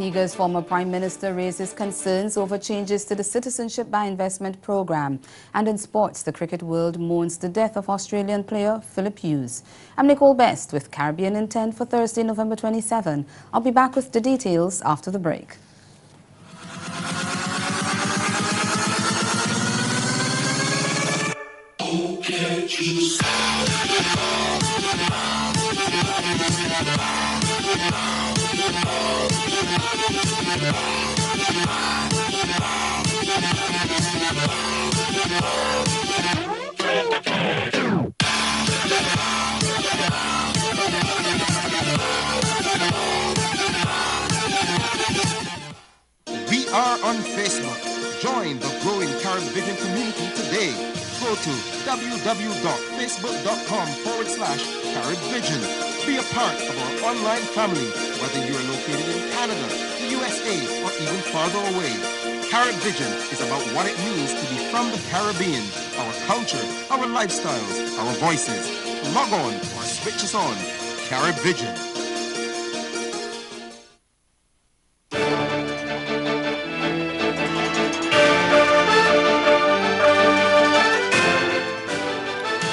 Antigua's former Prime Minister raises concerns over changes to the Citizenship by Investment program. And in sports, the cricket world mourns the death of Australian player Philip Hughes. I'm Nicole Best with Caribbean Intent for Thursday, November 27. I'll be back with the details after the break. We are on Facebook. Join the growing Caribbean community today. Go to www.facebook.com/Caribvision. Be a part of our online family, whether you are located in Canada, the USA, or even farther away. Caribvision is about what it means to be from the Caribbean, our culture, our lifestyles, our voices. Log on or switch us on. Caribvision.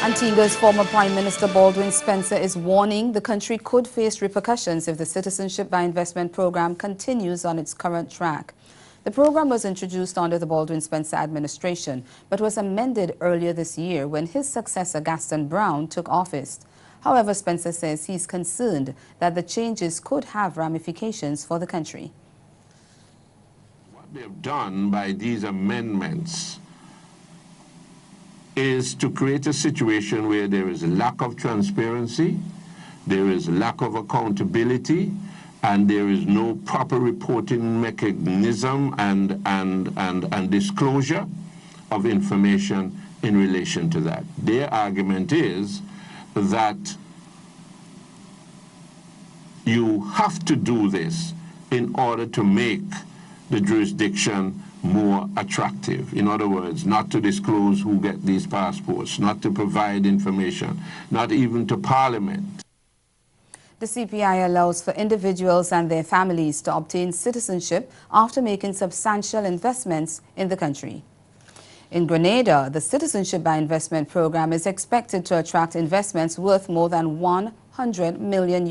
Antigua's former Prime Minister Baldwin Spencer is warning the country could face repercussions if the Citizenship by Investment program continues on its current track. The program was introduced under the Baldwin Spencer administration, but was amended earlier this year when his successor Gaston Brown took office. However, Spencer says he's concerned that the changes could have ramifications for the country. What they've done by these amendments is to create a situation where there is a lack of transparency, there is a lack of accountability, and there is no proper reporting mechanism and disclosure of information in relation to that. Their argument is that you have to do this in order to make the jurisdiction more attractive. In other words, not to disclose who get these passports, not to provide information, not even to Parliament. The CPI allows for individuals and their families to obtain citizenship after making substantial investments in the country. In Grenada, the Citizenship by Investment program is expected to attract investments worth more than $100 million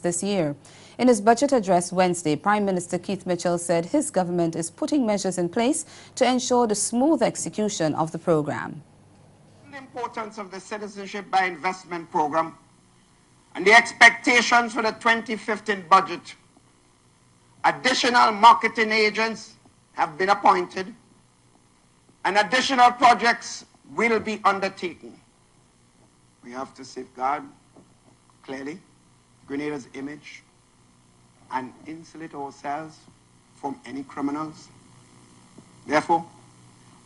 this year. In his budget address Wednesday, Prime Minister Keith Mitchell said his government is putting measures in place to ensure the smooth execution of the program. The importance of the Citizenship by Investment program and the expectations for the 2015 budget, additional marketing agents have been appointed and additional projects will be undertaken. We have to safeguard, clearly, Grenada's image and insulate ourselves from any criminals. Therefore,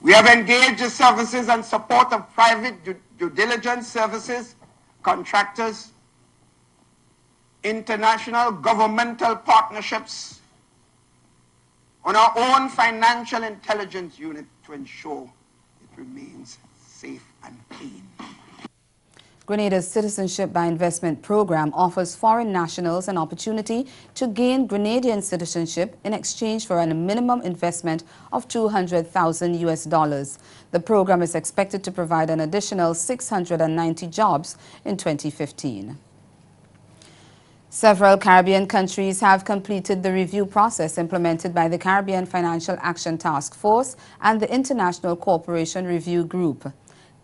we have engaged the services and support of private due diligence services, contractors, international governmental partnerships on our own financial intelligence unit to ensure it remains safe and clean. Grenada's Citizenship by Investment program offers foreign nationals an opportunity to gain Grenadian citizenship in exchange for a minimum investment of $200,000. The program is expected to provide an additional 690 jobs in 2015. Several Caribbean countries have completed the review process implemented by the Caribbean Financial Action Task Force and the International Cooperation Review Group.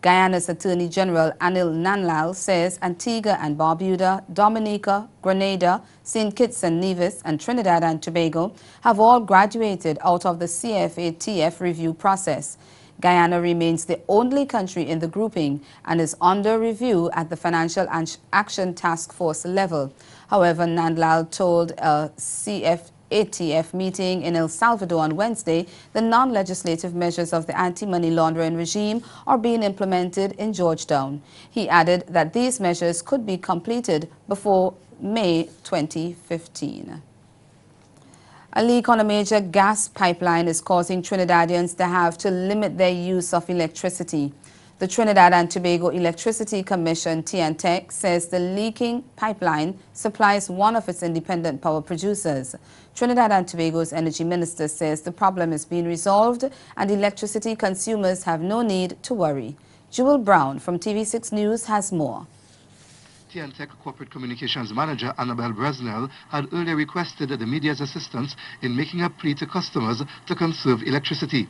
Guyana's Attorney General Anil Nanlal says Antigua and Barbuda, Dominica, Grenada, St. Kitts and Nevis, and Trinidad and Tobago have all graduated out of the CFATF review process. Guyana remains the only country in the grouping and is under review at the Financial Action Task Force level. However, Nanlal told a CFATF meeting in El Salvador on Wednesday the non-legislative measures of the anti-money laundering regime are being implemented in Georgetown. He added that these measures could be completed before May 2015. A leak on a major gas pipeline is causing Trinidadians to have to limit their use of electricity. The Trinidad and Tobago Electricity Commission, TNTEC, says the leaking pipeline supplies one of its independent power producers. Trinidad and Tobago's energy minister says the problem is being resolved and electricity consumers have no need to worry. Jewel Brown from TV6 News has more. TNTEC Corporate Communications Manager Annabelle Bresnell had earlier requested the media's assistance in making a plea to customers to conserve electricity.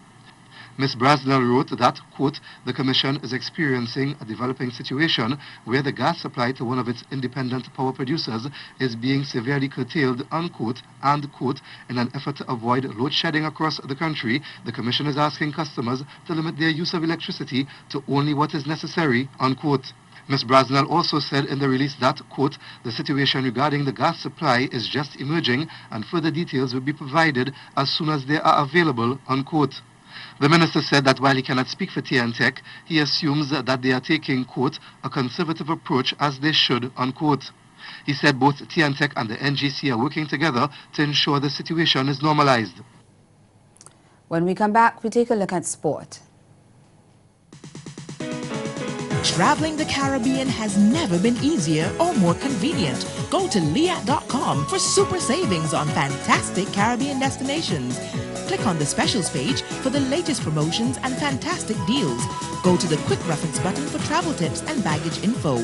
Ms. Bresnell wrote that, quote, the Commission is experiencing a developing situation where the gas supply to one of its independent power producers is being severely curtailed, unquote, and, quote, in an effort to avoid load shedding across the country, the Commission is asking customers to limit their use of electricity to only what is necessary, unquote. Ms. Bresnell also said in the release that, quote, the situation regarding the gas supply is just emerging and further details will be provided as soon as they are available, unquote. The minister said that while he cannot speak for TNTEC, he assumes that they are taking, quote, a conservative approach as they should, unquote. He said both TNTEC and the NGC are working together to ensure the situation is normalized. When we come back, we take a look at sport. Traveling the Caribbean has never been easier or more convenient. Go to liat.com for super savings on fantastic Caribbean destinations. Click on the specials page for the latest promotions and fantastic deals. Go to the quick reference button for travel tips and baggage info.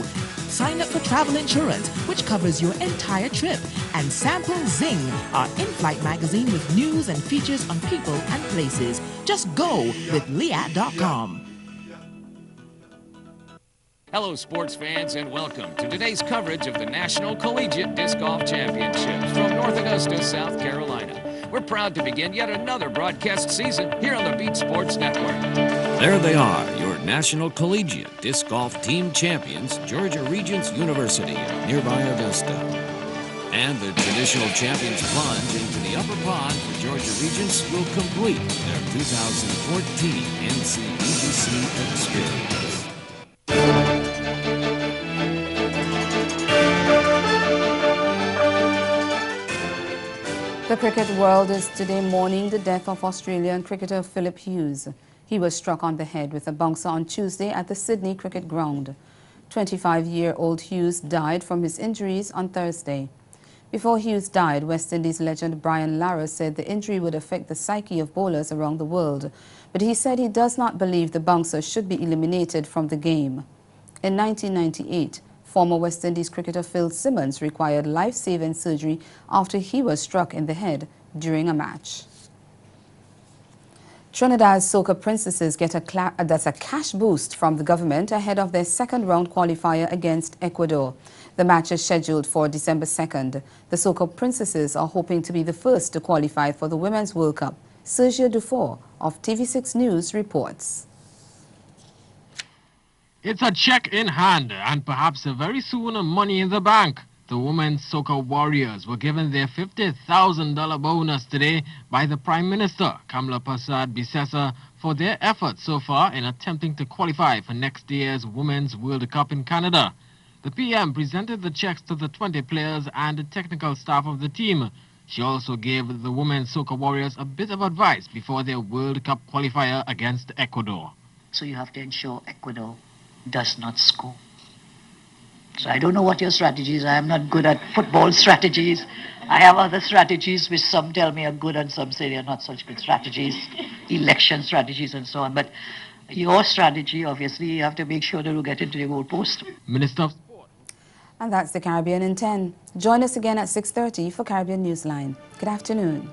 Sign up for travel insurance, which covers your entire trip. And sample Zing, our in-flight magazine with news and features on people and places. Just go with liat.com. Hello, sports fans, and welcome to today's coverage of the National Collegiate Disc Golf Championships from North Augusta, South Carolina. We're proud to begin yet another broadcast season here on the Beat Sports Network. There they are, your National Collegiate Disc Golf Team Champions, Georgia Regents University in nearby Augusta. And the traditional champions plunge into the upper pond for Georgia Regents will complete their 2014 NCEGC experience. The cricket world is today mourning the death of Australian cricketer Philip Hughes. He was struck on the head with a bouncer on Tuesday at the Sydney Cricket Ground. 25-year-old Hughes died from his injuries on Thursday. Before Hughes died, West Indies legend Brian Lara said the injury would affect the psyche of bowlers around the world, but he said he does not believe the bouncer should be eliminated from the game. In 1998, former West Indies cricketer Phil Simmons required life-saving surgery after he was struck in the head during a match. Trinidad's Soca Princesses get a cash boost from the government ahead of their second-round qualifier against Ecuador. The match is scheduled for December 2nd. The Soca Princesses are hoping to be the first to qualify for the Women's World Cup. Sergio Dufour of TV6 News reports. It's a check in hand and perhaps very soon money in the bank. The women's Soca Warriors were given their $50,000 bonus today by the Prime Minister, Kamla Persad Bissessa, for their efforts so far in attempting to qualify for next year's Women's World Cup in Canada. The PM presented the checks to the 20 players and the technical staff of the team. She also gave the women's Soca Warriors a bit of advice before their World Cup qualifier against Ecuador. So you have to ensure Ecuador does not score. So I don't know what your strategies are. I am not good at football strategies. I have other strategies which some tell me are good and some say they are not such good strategies, election strategies and so on. But your strategy, obviously, you have to make sure that you get into the goal post. Minister of Sport. And that's the Caribbean in 10. Join us again at 6:30 for Caribbean Newsline. Good afternoon.